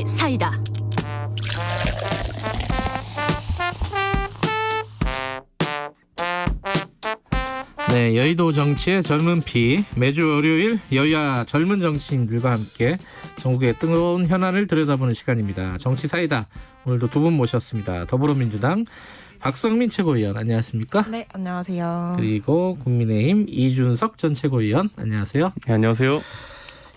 정치 사이다. 네, 여의도 정치의 젊은 피, 매주 월요일 여야 젊은 정치인들과 함께 전국의 뜨거운 현안을 들여다보는 시간입니다. 정치 사이다. 오늘도 두 분 모셨습니다. 더불어민주당 박성민 최고위원, 안녕하십니까? 네, 안녕하세요. 그리고 국민의힘 이준석 전 최고위원, 안녕하세요. 네, 안녕하세요.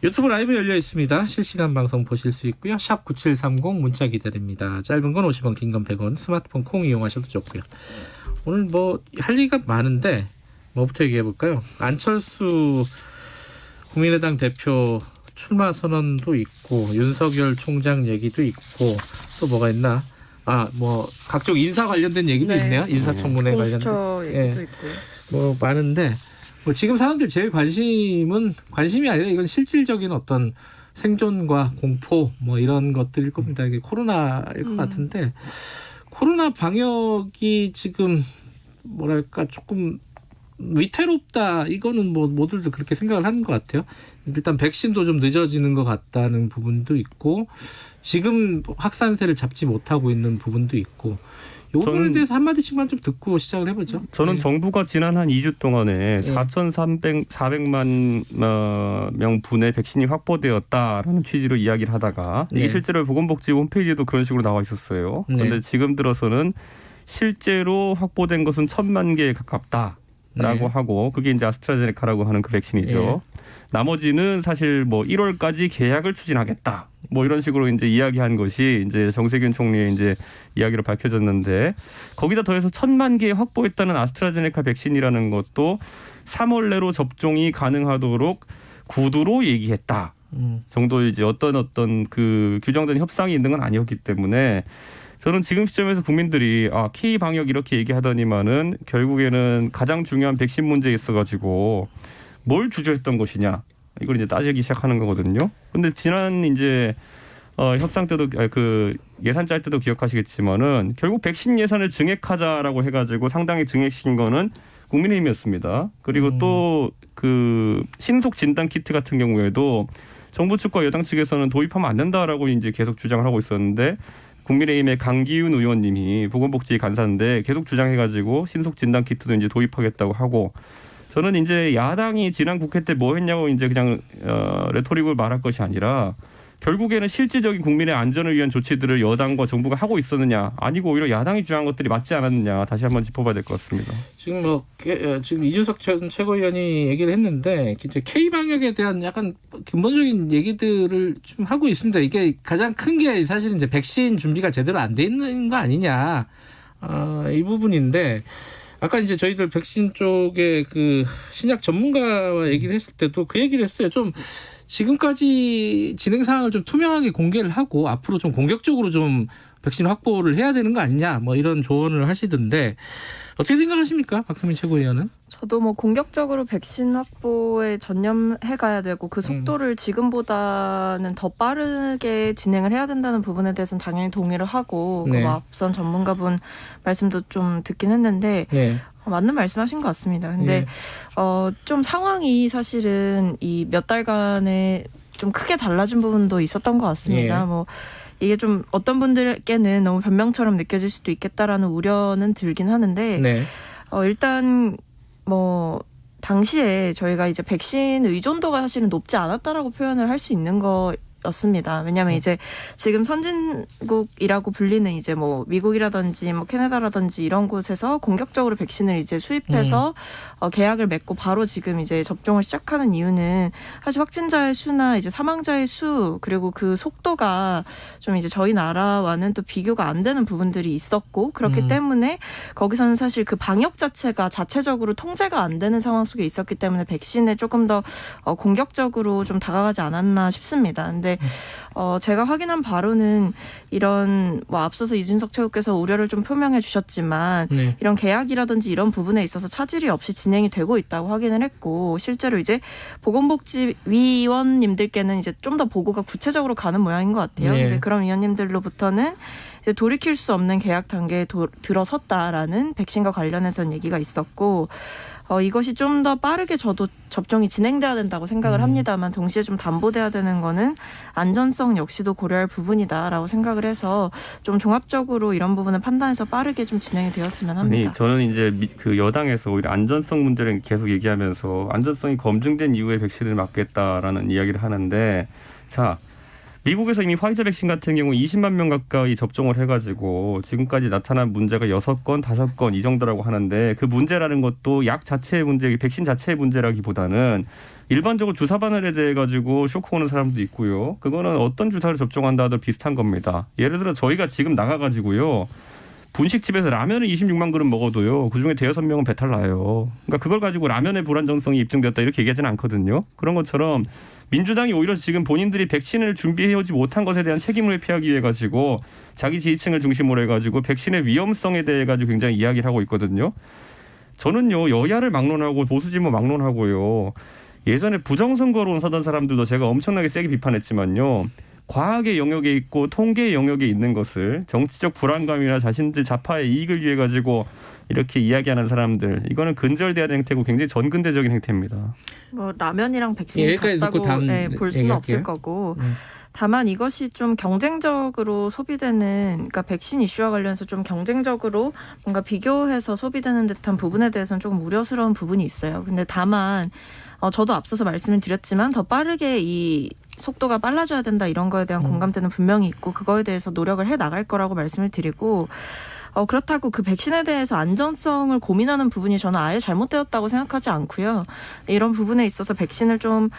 유튜브 라이브 열려 있습니다. 실시간 방송 보실 수 있고요. 샵 9730 문자 기다립니다. 짧은 건 50원, 긴 건 100원, 스마트폰 콩 이용하셔도 좋고요. 오늘 할 얘기가 많은데 뭐부터 얘기해 볼까요? 안철수 국민의당 대표 출마 선언도 있고 윤석열 총장 얘기도 있고 또 뭐가 있나? 각종 인사 관련된 얘기도 있네요. 인사청문회 관련된. 공수처 얘기도 있고요. 많은데 지금 사람들 제일 관심이 아니라 이건 실질적인 어떤 생존과 공포 이런 것들일 겁니다. 이게 코로나일 것 같은데 코로나 방역이 지금 조금 위태롭다. 이거는 모두들 그렇게 생각을 하는 것 같아요. 일단 백신도 좀 늦어지는 것 같다는 부분도 있고 지금 확산세를 잡지 못하고 있는 부분도 있고 이 부분에 대해서 한마디씩만 좀 듣고 시작을 해보죠. 저는 네. 정부가 지난 한 2주 동안에 4,400만 명 분의 백신이 확보되었다라는 취지로 이야기를 하다가 이게 실제로 보건복지부 홈페이지에도 그런 식으로 나와 있었어요. 그런데 지금 들어서는 실제로 확보된 것은 1,000만 개에 가깝다라고 하고 그게 이제 아스트라제네카라고 하는 그 백신이죠. 나머지는 사실 1월까지 계약을 추진하겠다. 이런 식으로 이제 이야기한 것이 이제 정세균 총리의 이제 이야기로 밝혀졌는데 거기다 더해서 1,000만 개 확보했다는 아스트라제네카 백신이라는 것도 3월 내로 접종이 가능하도록 구두로 얘기했다. 정도 이제 어떤 그 규정된 협상이 있는 건 아니었기 때문에 저는 지금 시점에서 국민들이 K 방역 이렇게 얘기하더니만은 결국에는 가장 중요한 백신 문제에 있어가지고 뭘 주저했던 것이냐 이걸 이제 따지기 시작하는 거거든요. 근데 지난 이제 협상 때도 그 예산 짤 때도 기억하시겠지만은 결국 백신 예산을 증액하자라고 해가지고 상당히 증액시킨 거는 국민의힘이었습니다. 그리고 또 그 신속 진단 키트 같은 경우에도 정부 측과 여당 측에서는 도입하면 안 된다라고 이제 계속 주장을 하고 있었는데. 국민의힘의 강기훈 의원님이 보건복지 간사인데 계속 주장해가지고 신속 진단 키트도 이제 도입하겠다고 하고 저는 이제 야당이 지난 국회 때 뭐 했냐고 이제 그냥 레토릭을 말할 것이 아니라 결국에는 실질적인 국민의 안전을 위한 조치들을 여당과 정부가 하고 있었느냐 아니고 오히려 야당이 주장한 것들이 맞지 않았느냐 다시 한번 짚어봐야 될 것 같습니다. 지금 이준석 전 최고위원이 얘기를 했는데 이제 K 방역에 대한 약간 근본적인 얘기들을 좀 하고 있습니다. 이게 가장 큰 게 사실 이제 백신 준비가 제대로 안 돼 있는 거 아니냐 이 부분인데. 아까 이제 저희들 백신 쪽에 그 신약 전문가와 얘기를 했을 때도 그 얘기를 했어요. 좀 지금까지 진행 상황을 좀 투명하게 공개를 하고 앞으로 좀 공격적으로 좀 백신 확보를 해야 되는 거 아니냐 이런 조언을 하시던데 어떻게 생각하십니까? 박성민 최고위원은? 저도 공격적으로 백신 확보에 전념해 가야 되고 그 속도를 지금보다는 더 빠르게 진행을 해야 된다는 부분에 대해서는 당연히 동의를 하고 앞선 전문가분 말씀도 좀 듣긴 했는데 맞는 말씀하신 것 같습니다. 근데 좀 상황이 사실은 이 몇 달간에 좀 크게 달라진 부분도 있었던 것 같습니다. 이게 좀 어떤 분들께는 너무 변명처럼 느껴질 수도 있겠다라는 우려는 들긴 하는데 일단 당시에 저희가 이제 백신 의존도가 사실은 높지 않았다라고 표현을 할 수 있는 였습니다. 왜냐하면 이제 지금 선진국이라고 불리는 이제 미국이라든지 캐나다라든지 이런 곳에서 공격적으로 백신을 이제 수입해서 계약을 맺고 바로 지금 이제 접종을 시작하는 이유는 사실 확진자의 수나 이제 사망자의 수 그리고 그 속도가 좀 이제 저희 나라와는 또 비교가 안 되는 부분들이 있었고 그렇기 때문에 거기서는 사실 그 방역 자체가 자체적으로 통제가 안 되는 상황 속에 있었기 때문에 백신에 조금 더 공격적으로 좀 다가가지 않았나 싶습니다. 근데 제가 확인한 바로는 이런 앞서서 이준석 최고께서 우려를 좀 표명해 주셨지만 이런 계약이라든지 이런 부분에 있어서 차질이 없이 진행이 되고 있다고 확인을 했고 실제로 이제 보건복지위원님들께는 이제 좀 더 보고가 구체적으로 가는 모양인 것 같아요. 근데 그런 위원님들로부터는 이제 돌이킬 수 없는 계약 단계에 들어섰다라는 백신과 관련해서는 얘기가 있었고 이것이 좀 더 빠르게 저도 접종이 진행돼야 된다고 생각을 합니다만 동시에 좀 담보돼야 되는 거는 안전성 역시도 고려할 부분이다라고 생각을 해서 좀 종합적으로 이런 부분을 판단해서 빠르게 좀 진행이 되었으면 합니다. 아니, 저는 이제 그 여당에서 오히려 안전성 문제를 계속 얘기하면서 안전성이 검증된 이후에 백신을 맞겠다라는 이야기를 하는데 자. 미국에서 이미 화이자 백신 같은 경우 20만 명 가까이 접종을 해가지고 지금까지 나타난 문제가 6건, 5건 이 정도라고 하는데 그 문제라는 것도 약 자체의 문제, 백신 자체의 문제라기보다는 일반적으로 주사 바늘에 대해 가지고 쇼크 오는 사람도 있고요. 그거는 어떤 주사를 접종한다 하더라도 비슷한 겁니다. 예를 들어 저희가 지금 나가가지고요. 분식집에서 라면을 26만 그릇 먹어도요. 그중에 대여섯 명은 배탈 나요. 그러니까 그걸 가지고 라면의 불안정성이 입증되었다 이렇게 얘기하지는 않거든요. 그런 것처럼 민주당이 오히려 지금 본인들이 백신을 준비해오지 못한 것에 대한 책임을 피하기 위해 가지고 자기 지지층을 중심으로 해가지고 백신의 위험성에 대해 가지고 굉장히 이야기를 하고 있거든요. 저는요 여야를 막론하고 보수진보 막론하고요. 예전에 부정선거론 서던 사람들도 제가 엄청나게 세게 비판했지만요. 과학의 영역에 있고 통계의 영역에 있는 것을 정치적 불안감이나 자신들 좌파의 이익을 위해 가지고 이렇게 이야기하는 사람들 이거는 근절돼야 되는 행태고 굉장히 전근대적인 행태입니다. 뭐 라면이랑 백신이 같다고 볼 수는 없을 거고 다만 이것이 좀 경쟁적으로 소비되는 그러니까 백신 이슈와 관련해서 좀 경쟁적으로 뭔가 비교해서 소비되는 듯한 부분에 대해서는 조금 우려스러운 부분이 있어요. 근데 다만 저도 앞서서 말씀을 드렸지만 더 빠르게 이 속도가 빨라져야 된다 이런 거에 대한 공감대는 분명히 있고 그거에 대해서 노력을 해 나갈 거라고 말씀을 드리고 그렇다고 그 백신에 대해서 안전성을 고민하는 부분이 저는 아예 잘못되었다고 생각하지 않고요. 이런 부분에 있어서 백신을 좀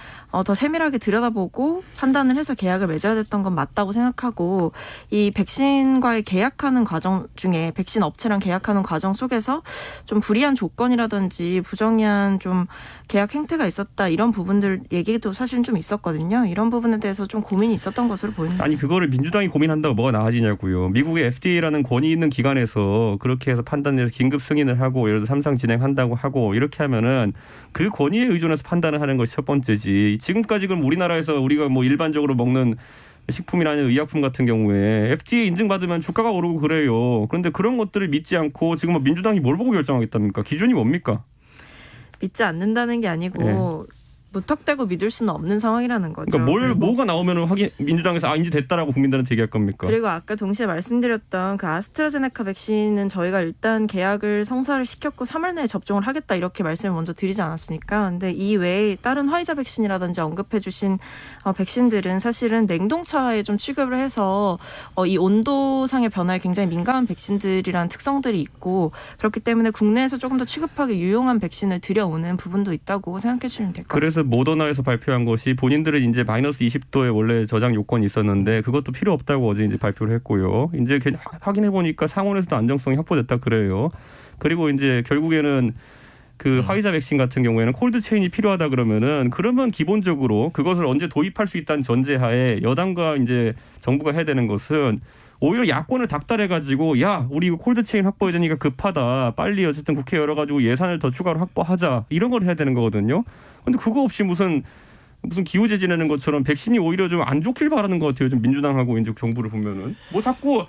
더 세밀하게 들여다보고 판단을 해서 계약을 맺어야 됐던 건 맞다고 생각하고 이 백신과의 계약하는 과정 중에 백신 업체랑 계약하는 과정 속에서 좀 불이한 조건이라든지 부정의한 좀 계약 행태가 있었다 이런 부분들 얘기도 사실은 좀 있었거든요. 이런 부분에 대해서 좀 고민이 있었던 것으로 보입니다. 아니 그거를 민주당이 고민한다고 뭐가 나아지냐고요. 미국의 FDA라는 권위 있는 기관에서 그렇게 해서 판단해서 긴급 승인을 하고 예를 들어 3상 진행한다고 하고 이렇게 하면은 그 권위에 의존해서 판단을 하는 것이 첫 번째지. 지금까지 그럼 우리나라에서 우리가 뭐 일반적으로 먹는 식품이나 의약품 같은 경우에 FDA 인증받으면 주가가 오르고 그래요. 그런데 그런 것들을 믿지 않고 지금 민주당이 뭘 보고 결정하겠답니까? 기준이 뭡니까? 믿지 않는다는 게 아니고 무턱대고 믿을 수는 없는 상황이라는 거죠. 그러니까 뭐가 나오면 민주당에서 인지됐다라고 국민들한테 얘기할 겁니까? 그리고 아까 동시에 말씀드렸던 그 아스트라제네카 백신은 저희가 일단 계약을 성사를 시켰고 3월 내에 접종을 하겠다 이렇게 말씀을 먼저 드리지 않았습니까? 근데 이 외에 다른 화이자 백신이라든지 언급해 주신 백신들은 사실은 냉동차에 좀 취급을 해서 이 온도상의 변화에 굉장히 민감한 백신들이라는 특성들이 있고 그렇기 때문에 국내에서 조금 더 취급하기 유용한 백신을 들여오는 부분도 있다고 생각해 주시면 될 것 같습니다. 모더나에서 발표한 것이 본인들은 이제 마이너스 20도에 원래 저장 요건이 있었는데 그것도 필요 없다고 어제 이제 발표를 했고요. 이제 확인해 보니까 상온에서도 안정성이 확보됐다 그래요. 그리고 이제 결국에는 그 화이자 백신 같은 경우에는 콜드 체인이 필요하다 그러면 기본적으로 그것을 언제 도입할 수 있다는 전제하에 여당과 이제 정부가 해야 되는 것은 오히려 야권을 닥달해가지고 야 우리 이거 콜드 체인 확보해야 되니까 급하다. 빨리 어쨌든 국회 열어가지고 예산을 더 추가로 확보하자. 이런 걸 해야 되는 거거든요. 근데 그거 없이 무슨 기우제 지내는 것처럼 백신이 오히려 좀 안 좋길 바라는 것 같아요. 좀 민주당하고 이제 정부를 보면은 뭐 자꾸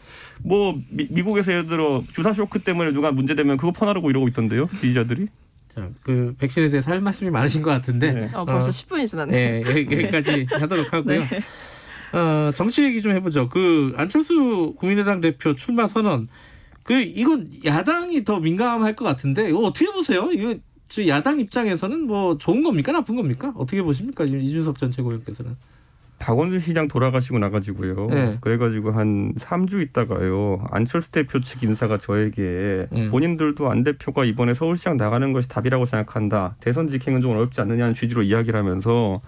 미국에서 예를 들어 주사 쇼크 때문에 누가 문제되면 그거 퍼나르고 이러고 있던데요. 지지자들이. 자, 그 백신에 대해서 할 말씀이 많으신 것 같은데 네. 벌써 10분이 지났네요. 네, 여기까지 하도록 하고요. 네. 정치 얘기 좀 해보죠. 그 안철수 국민의당 대표 출마 선언. 이건 야당이 더 민감할 것 같은데 이거 어떻게 보세요? 이거 야당 입장에서는 뭐 좋은 겁니까 나쁜 겁니까? 어떻게 보십니까? 이준석 전 최고위원께서는. 박원순 시장 돌아가시고 나가지고요. 네. 그래가지고 한 3주 있다가요. 안철수 대표 측 인사가 저에게 본인들도 안 대표가 이번에 서울시장 나가는 것이 답이라고 생각한다. 대선 직행은 좀 어렵지 않느냐는 취지로 이야기를 하면서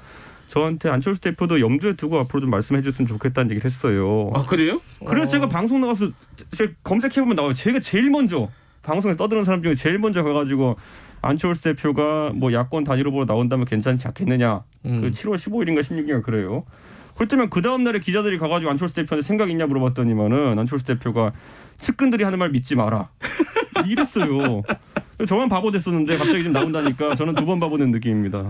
저한테 안철수 대표도 염두에 두고 앞으로 좀 말씀해 줬으면 좋겠다는 얘기를 했어요. 아 그래요? 그래서 제가 방송 나가서 검색해보면 나와요. 제가 제일 먼저 방송에 떠드는 사람 중에 제일 먼저 가가지고 안철수 대표가 뭐 야권 단일 후보로 나온다면 괜찮지 않겠느냐. 그 7월 15일인가 16일인가 그래요. 그렇다면 그 다음 날에 기자들이 가가지고 안철수 대표한테 생각 있냐 물어봤더니만은 안철수 대표가 측근들이 하는 말 믿지 마라. 이랬어요. 저만 바보 됐었는데 갑자기 좀 나온다니까 저는 2번 바보 된 느낌입니다.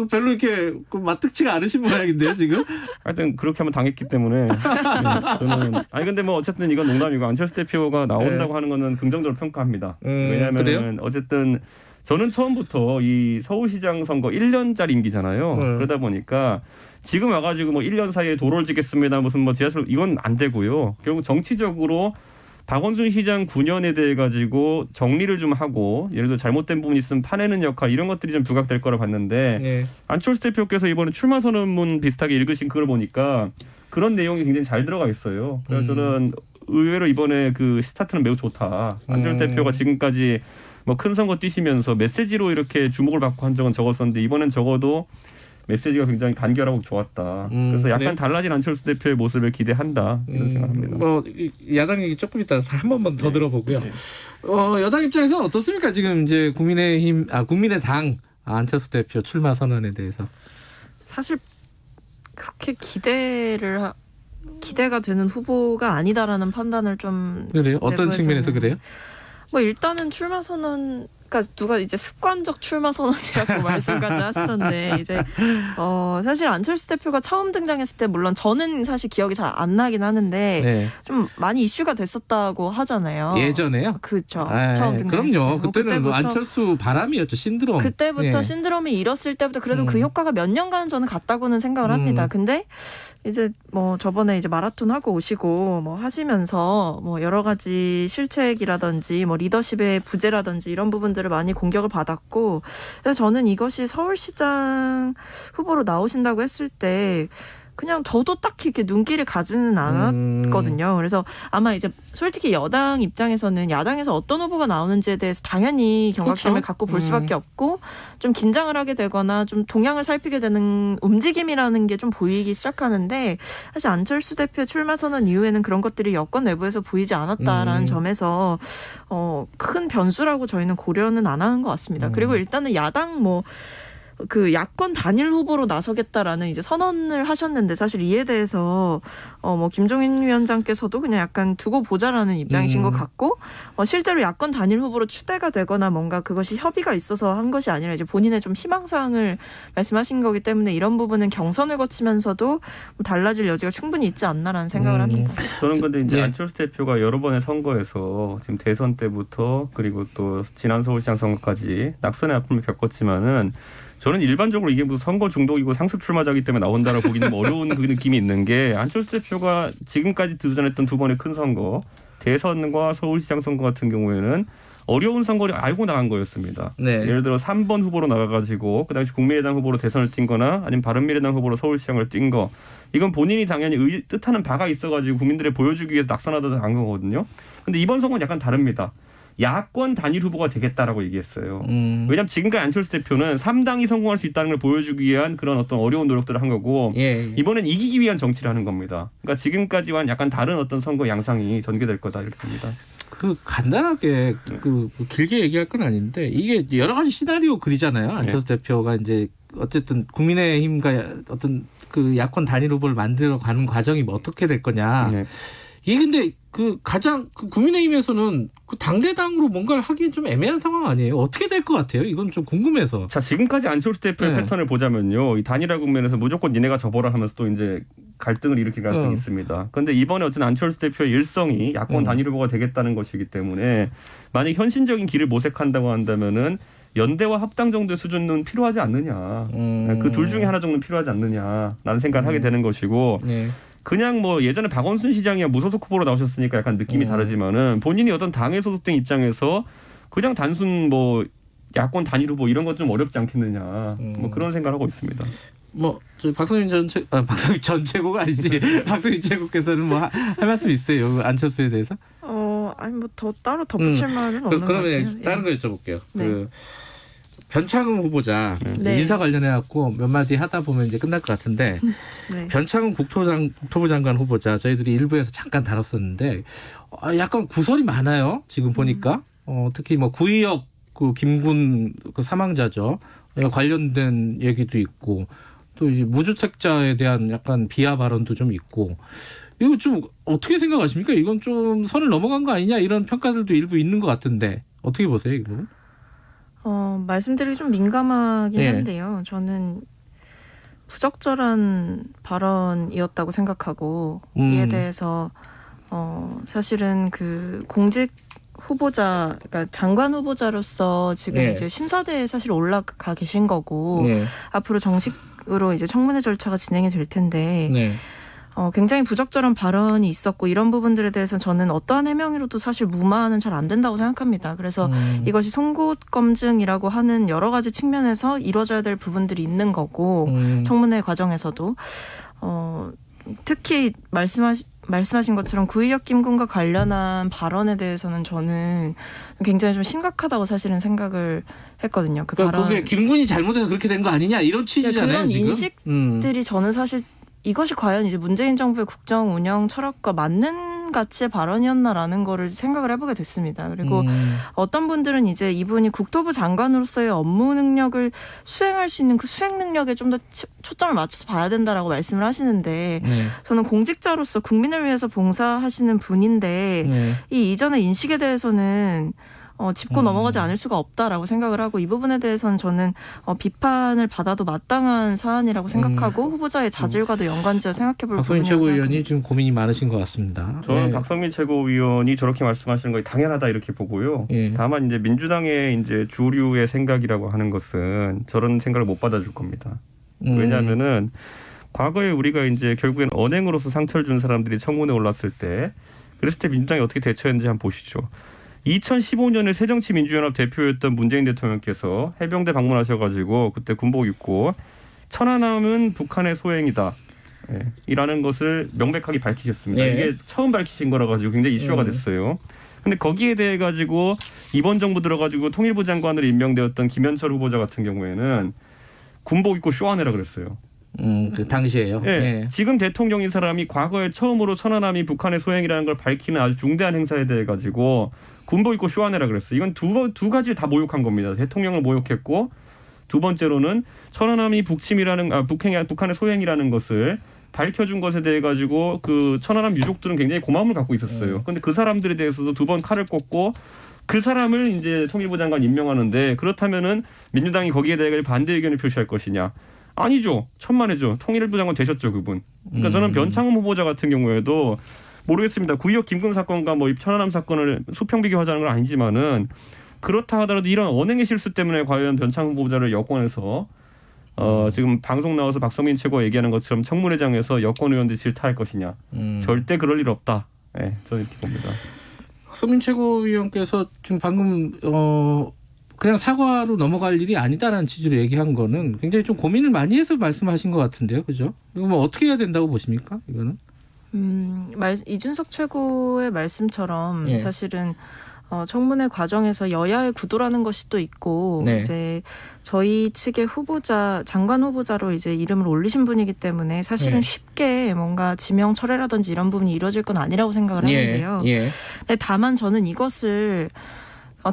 별로 이렇게 마뜩치가 않으신 모양인데요 지금? 하여튼 그렇게 하면 당했기 때문에 저는 근데 뭐 어쨌든 이건 농담이고 안철수 대표가 나온다고 하는 거는 긍정적으로 평가합니다. 왜냐하면 어쨌든 저는 처음부터 이 서울시장 선거 1년짜리 임기잖아요. 그러다 보니까 지금 와가지고 뭐 1년 사이에 도로를 짓겠습니다. 무슨 뭐 지하철 이건 안 되고요. 결국 정치적으로 박원순 시장 9년에 대해 가지고 정리를 좀 하고 예를 들어 잘못된 부분이 있으면 파내는 역할 이런 것들이 좀 부각될 거라 봤는데 네. 안철수 대표께서 이번에 출마 선언문 비슷하게 읽으신 그걸 보니까 그런 내용이 굉장히 잘 들어가 있어요. 그래서 저는 의외로 이번에 그 스타트는 매우 좋다. 안철수 대표가 지금까지 뭐 큰 선거 뛰시면서 메시지로 이렇게 주목을 받고 한 적은 적었었는데 이번엔 적어도 메시지가 굉장히 간결하고 좋았다. 그래서 약간 그래요? 달라진 안철수 대표의 모습을 기대한다. 이런 생각합니다. 뭐 야당 얘기 조금 이따 한 번만 더 들어보고요. 네. 여당 입장에서는 어떻습니까? 지금 이제 국민의당 안철수 대표 출마 선언에 대해서. 사실 그렇게 기대가 되는 후보가 아니다라는 판단을 좀 그래요? 어떤 내부에서는. 측면에서 그래요? 뭐 일단은 출마 선언, 그러니까 누가 이제 습관적 출마 선언이라고 말씀까지 하시던데 이제 사실 안철수 대표가 처음 등장했을 때 물론 저는 사실 기억이 잘 안 나긴 하는데 네. 좀 많이 이슈가 됐었다고 하잖아요. 예전에요? 그렇죠. 아, 처음 등장했을 그럼요. 때. 뭐 그때는 뭐 그때부터- 안철수 바람이었죠. 신드롬. 그때부터 예. 신드롬이 일었을 때부터 그래도 그 효과가 몇 년간 저는 갔다고는 생각을 합니다. 근데 이제 뭐 저번에 이제 마라톤 하고 오시고 뭐 하시면서 뭐 여러 가지 실책이라든지 뭐 리더십의 부재라든지 이런 부분들을 많이 공격을 받았고, 그래서 저는 이것이 서울시장 후보로 나오신다고 했을 때 그냥 저도 딱히 이렇게 눈길을 가지는 않았거든요. 그래서 아마 이제 솔직히 여당 입장에서는 야당에서 어떤 후보가 나오는지에 대해서 당연히 경각심을 그렇죠. 갖고 볼 수밖에 없고 좀 긴장을 하게 되거나 좀 동향을 살피게 되는 움직임이라는 게 좀 보이기 시작하는데 사실 안철수 대표 출마 선언 이후에는 그런 것들이 여권 내부에서 보이지 않았다라는 점에서 큰 변수라고 저희는 고려는 안 하는 것 같습니다. 그리고 일단은 야당 그 야권 단일 후보로 나서겠다라는 이제 선언을 하셨는데 사실 이에 대해서 뭐 김종인 위원장께서도 그냥 약간 두고 보자라는 입장이신 것 같고 실제로 야권 단일 후보로 추대가 되거나 뭔가 그것이 협의가 있어서 한 것이 아니라 이제 본인의 좀 희망사항을 말씀하신 거기 때문에 이런 부분은 경선을 거치면서도 뭐 달라질 여지가 충분히 있지 않나라는 생각을 합니다. 저는 근데 이제 예. 안철수 대표가 여러 번의 선거에서 지금 대선 때부터 그리고 또 지난 서울시장 선거까지 낙선의 아픔을 겪었지만은 저는 일반적으로 이게 무슨 선거 중독이고 상습 출마자기 때문에 나온다라고 보기는 어려운 그 느낌이 있는 게 안철수 대표가 지금까지 도전했던 두 번의 큰 선거 대선과 서울시장 선거 같은 경우에는 어려운 선거를 알고 나간 거였습니다. 네. 예를 들어 3번 후보로 나가가지고 그 당시 국민의당 후보로 대선을 뛴 거나 아니면 바른미래당 후보로 서울시장을 뛴 거 이건 본인이 당연히 뜻하는 바가 있어가지고 국민들에 보여주기 위해서 낙선하다 간 거거든요. 근데 이번 선거는 약간 다릅니다. 야권 단일 후보가 되겠다라고 얘기했어요. 왜냐하면 지금까지 안철수 대표는 3당이 성공할 수 있다는 걸 보여주기 위한 그런 어떤 어려운 노력들을 한 거고 예. 이번엔 이기기 위한 정치를 하는 겁니다. 그러니까 지금까지와는 약간 다른 어떤 선거 양상이 전개될 거다 이렇게 봅니다. 간단하게 길게 얘기할 건 아닌데 이게 여러 가지 시나리오 그리잖아요. 안철수 대표가 이제 어쨌든 국민의힘과 어떤 그 야권 단일 후보를 만들어 가는 과정이 뭐 어떻게 될 거냐. 네. 이게 근데 가장 국민의힘에서는 당대당으로 뭔가를 하기엔 좀 애매한 상황 아니에요? 어떻게 될 것 같아요? 이건 좀 궁금해서. 자, 지금까지 안철수 대표의 네. 패턴을 보자면요. 이 단일화 국면에서 무조건 니네가 접어라 하면서 또 이제 갈등을 일으킬 가능성이 있습니다. 그런데 이번에 어쨌든 안철수 대표의 일성이 야권 단일 후보가 되겠다는 것이기 때문에 만약 현실적인 길을 모색한다고 한다면은 연대와 합당 정도의 수준은 필요하지 않느냐. 그 둘 중에 하나 정도는 필요하지 않느냐라는 생각을 하게 되는 것이고 네. 그냥 뭐 예전에 박원순 시장이야 무소속 후보로 나오셨으니까 약간 느낌이 다르지만은 본인이 어떤 당에 소속된 입장에서 그냥 단순 뭐 야권 단일 후보 이런 건 좀 어렵지 않겠느냐. 뭐 그런 생각을 하고 있습니다. 박성민 전 최고가 아니지. 박성민 최고께서는 뭐 할 말씀 있어요? 안철수에 대해서? 아니 뭐 더 따로 덧붙일 말은 없는 것 같아요. 그러면 다른 거 여쭤볼게요. 네. 변창흠 후보자 네. 인사 관련해 갖고 몇 마디 하다 보면 이제 끝날 것 같은데 네. 변창흠 국토부 장관 후보자 저희들이 일부에서 잠깐 다뤘었는데 약간 구설이 많아요. 지금 보니까 특히 뭐 구의역 그 김군 그 사망자죠. 관련된 얘기도 있고 또 이 무주택자에 대한 약간 비하 발언도 좀 있고 이거 좀 어떻게 생각하십니까? 이건 좀 선을 넘어간 거 아니냐 이런 평가들도 일부 있는 것 같은데 어떻게 보세요, 이거? 말씀드리기 좀 민감하긴 네. 한데요. 저는 부적절한 발언이었다고 생각하고 이에 대해서 사실은 그 공직 후보자, 그러니까 장관 후보자로서 지금 네. 이제 심사대에 사실 올라가 계신 거고 네. 앞으로 정식으로 이제 청문회 절차가 진행이 될 텐데 네. 굉장히 부적절한 발언이 있었고 이런 부분들에 대해서 저는 어떠한 해명으로도 사실 무마는 잘 안 된다고 생각합니다. 그래서 이것이 송곳 검증이라고 하는 여러 가지 측면에서 이루어져야 될 부분들이 있는 거고 청문회 과정에서도 특히 말씀하신 것처럼 구의역 김군과 관련한 발언에 대해서는 저는 굉장히 좀 심각하다고 사실은 생각을 했거든요. 그 그러니까 발언. 그게 김군이 잘못해서 그렇게 된 거 아니냐 이런 취지잖아요. 그런 지금. 인식들이 저는 사실 이것이 과연 이제 문재인 정부의 국정 운영 철학과 맞는 가치의 발언이었나라는 거를 생각을 해보게 됐습니다. 그리고 어떤 분들은 이제 이분이 국토부 장관으로서의 업무 능력을 수행할 수 있는 그 수행 능력에 좀 더 초점을 맞춰서 봐야 된다라고 말씀을 하시는데 네. 저는 공직자로서 국민을 위해서 봉사하시는 분인데 네. 이 이전의 인식에 대해서는 짚고 넘어가지 않을 수가 없다라고 생각을 하고 이 부분에 대해서는 저는 비판을 받아도 마땅한 사안이라고 생각하고 후보자의 자질과도 연관지어 생각해볼 박성민 부분이라고 최고위원이 생각합니다. 지금 고민이 많으신 것 같습니다. 저는 네. 박성민 최고위원이 저렇게 말씀하시는 거 당연하다 이렇게 보고요. 예. 다만 이제 민주당의 이제 주류의 생각이라고 하는 것은 저런 생각을 못 받아줄 겁니다. 왜냐하면은 과거에 우리가 이제 결국엔 언행으로서 상처를 준 사람들이 청문회에 올랐을 때 그랬을 때 민주당이 어떻게 대처했는지 한번 보시죠. 2015년에 새정치민주연합 대표였던 문재인 대통령께서 해병대 방문하셔가지고 그때 군복 입고 천안함은 북한의 소행이다. 예, 이라는 것을 명백하게 밝히셨습니다. 예. 이게 처음 밝히신 거라 가지고 굉장히 이슈가 됐어요. 근데 거기에 대해 가지고 이번 정부 들어가지고 통일부 장관으로 임명되었던 김현철 후보자 같은 경우에는 군복 입고 쇼하네라 그랬어요. 그 당시에요. 예, 예. 지금 대통령인 사람이 과거에 처음으로 천안함이 북한의 소행이라는 걸 밝히는 아주 중대한 행사에 대해 가지고 군복 입고 쇼하네라 그랬어요. 이건 두 가지를 다 모욕한 겁니다. 대통령을 모욕했고 두 번째로는 천안함이 북한의 소행이라는 것을 밝혀준 것에 대해 가지고 그 천안함 유족들은 굉장히 고마움을 갖고 있었어요. 그런데 그 사람들에 대해서도 두 번 칼을 꽂고 그 사람을 이제 통일부 장관 임명하는데 그렇다면은 민주당이 거기에 대해 반대 의견을 표시할 것이냐? 아니죠. 천만에죠. 통일부 장관 되셨죠, 그분. 그러니까 저는 변창흠 후보자 같은 경우에도 모르겠습니다. 구의역 김군 사건과 뭐 천안함 사건을 수평 비교하자는 건 아니지만은 그렇다 하더라도 이런 언행의 실수 때문에 과연 변창흠 후보자를 여권에서 지금 방송 나와서 박성민 최고가 얘기하는 것처럼 청문회장에서 여권 의원들이 질타할 것이냐. 절대 그럴 일 없다. 네, 저는 이렇게 봅니다. 박성민 최고위원께서 지금 방금 그냥 사과로 넘어갈 일이 아니다라는 취지로 얘기한 거는 굉장히 좀 고민을 많이 해서 말씀하신 것 같은데요. 그죠? 이거 뭐 어떻게 해야 된다고 보십니까? 이거는? 이준석 최고의 말씀처럼 예. 사실은 청문회 과정에서 여야의 구도라는 것이 또 있고 네. 이제 저희 측의 후보자 장관 후보자로 이제 이름을 올리신 분이기 때문에 사실은 예. 쉽게 뭔가 지명 철회라든지 이런 부분이 이루어질 건 아니라고 생각을 하는데요. 예. 근데 다만 저는 이것을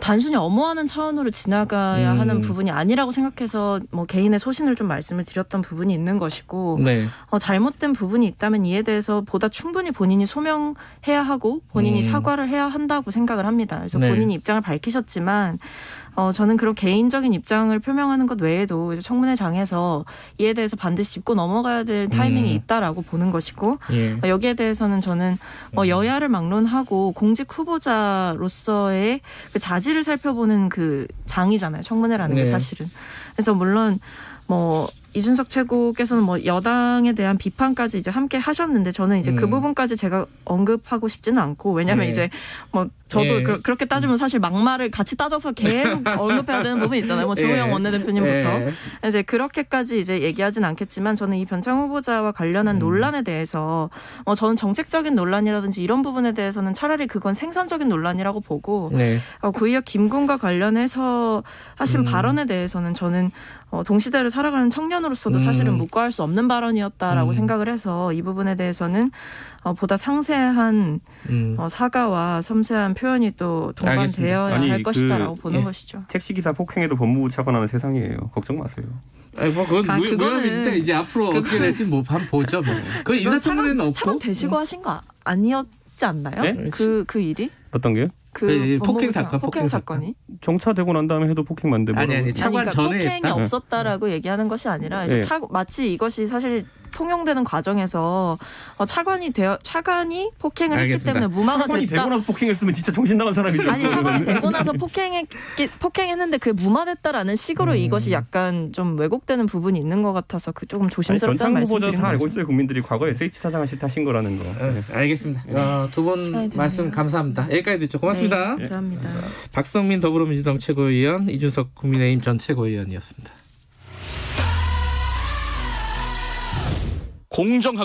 단순히 엄호하는 차원으로 지나가야 하는 부분이 아니라고 생각해서 뭐 개인의 소신을 좀 말씀을 드렸던 부분이 있는 것이고 네. 잘못된 부분이 있다면 이에 대해서 보다 충분히 본인이 소명해야 하고 본인이 사과를 해야 한다고 생각을 합니다. 그래서 네. 본인이 입장을 밝히셨지만 저는 그런 개인적인 입장을 표명하는 것 외에도 이제 청문회장에서 이에 대해서 반드시 짚고 넘어가야 될 타이밍이 있다라고 보는 것이고 예. 여기에 대해서는 저는 여야를 막론하고 공직 후보자로서의 그 자질을 살펴보는 그 장이잖아요. 청문회라는 게 네. 사실은. 그래서 물론 뭐 이준석 최고께서는 뭐 여당에 대한 비판까지 이제 함께 하셨는데 저는 이제 그 부분까지 제가 언급하고 싶지는 않고 왜냐하면 네. 이제 뭐 저도 예. 그렇게 따지면 사실 막말을 같이 따져서 계속 언급해야 되는 부분이 있잖아요. 뭐 주호영 예. 원내대표님부터 예. 이제 그렇게까지 이제 얘기하진 않겠지만 저는 이 변창 후보자와 관련한 논란에 대해서 저는 정책적인 논란이라든지 이런 부분에 대해서는 차라리 그건 생산적인 논란이라고 보고 네. 구의역 김군과 관련해서 하신 발언에 대해서는 저는 동시대를 살아가는 청년으로서도 사실은 묵과할 수 없는 발언이었다라고 생각을 해서 이 부분에 대해서는 보다 상세한 사과와 섬세한 표현이 또 동반되어야 아니, 할 것이다라고 그, 보는 예. 것이죠. 택시기사 폭행에도 법무부 차관하는 세상이에요. 걱정 마세요. 아니 뭐 그건 그거는- 무혐의인데 이제 앞으로 어떻게 될지 뭐 한번 보죠. 뭐. 그 인사청문회는 없고. 차관 되시고 하신 거 아니었지 않나요? 네? 그 일이? 어떤 게요? 그 예, 폭행 법무부 사건, 폭행 사건이? 정차되고 난 다음에 해도 폭행만 돼. 아니 차관 그러니까 전에 폭행이 했다. 없었다라고 얘기하는 것이 아니라 이제 네. 마치 이것이 사실 통용되는 과정에서 차관이 폭행을 했기 알겠습니다. 때문에 무마가 차관이 됐다. 되고 나서 폭행했으면 진짜 정신 나간 사람이죠. 아니 차관이 되고 나서 폭행했는데 그게 무마됐다라는 식으로 이것이 약간 좀 왜곡되는 부분이 있는 것 같아서 그 조금 조심스럽다는 전창 후보자 말씀드린 다 알고 거죠. 있어요. 국민들이 과거 SH 사장하실 때 하신 거라는 거. 네. 알겠습니다. 두 분 시간이 말씀 됐네요. 감사합니다. 여기까지 듣죠. 고맙습니다. 네, 감사합니다. 박성민 더불어민주당 최고위원, 이준석 국민의힘 전 최고위원이었습니다. 공정하고